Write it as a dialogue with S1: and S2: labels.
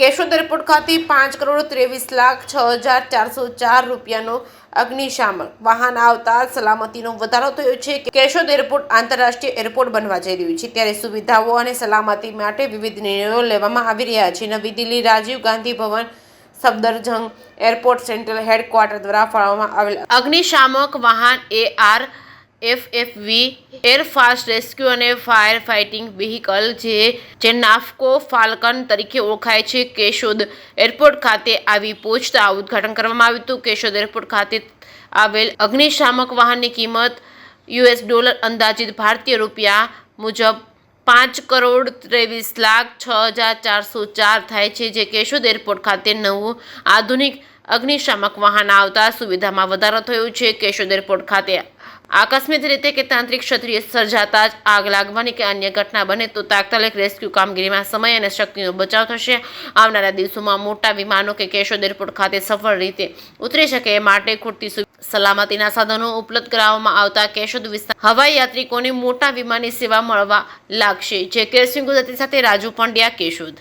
S1: Keshod airport ખાતે 5,23,06,404 રૂપિયાનો અગ્નિશામક વાહન આવતા સલામતીનો વધારો થયો છે. કેશોદ એરપોર્ટ આંતરરાષ્ટ્રીય એરપોર્ટ બનવા જઈ રહ્યું છે, ત્યારે સુવિધાઓ અને સલામતી માટે વિવિધ નિર્ણયો લેવામાં આવી રહ્યા છે. નવી દિલ્હી રાજીવ ગાંધી ભવન સફદરજંગ એરપોર્ટ સેન્ટ્રલ હેડક્વાર્ટર દ્વારા ફાળવવામાં આવેલ અગ્નિશામક વાહન ARFFV એર ફાસ્ટ રેસ્ક્યુ અને ફાયર ફાઇટિંગ વ્હીકલ જે નાફકો ફાલ્કન તરીકે ઓળખાય છે, કેશોદ એરપોર્ટ ખાતે આવી પહોંચતા ઉદ્ઘાટન કરવામાં આવ્યું હતું. કેશોદ એરપોર્ટ ખાતે આવેલ અગ્નિશામક વાહનની કિંમત $, અંદાજિત ભારતીય રૂપિયા મુજબ 5,23,06,404 થાય છે. જે કેશોદ એરપોર્ટ ખાતે નવું આધુનિક અગ્નિશામક વાહન આવતા સુવિધામાં વધારો થયો છે. કેશોદ એરપોર્ટ ખાતે આકસ્મિક રીતે કે તાંત્રિક ક્ષતિ સર્જાતા જ આગ લાગવાની કે અન્ય ઘટના બને તો તાત્કાલિક રેસ્ક્યુ કામગીરીમાં સમય અને શક્તિનો બચાવ થશે. આવનારા દિવસોમાં મોટા વિમાનો કે કેશોદ એરપોર્ટ ખાતે સફળ રીતે ઉતરી શકે એ માટે ખૂટતી સલામતીના સાધનો ઉપલબ્ધ કરાવવામાં આવતા કેશોદ વિસ્તાર હવાઈ યાત્રિકોને મોટા વિમાનની સેવા મળવા લાગશે. જે કેસરી ગુજરાતી સાથે રાજુ પંડ્યા, કેશોદ.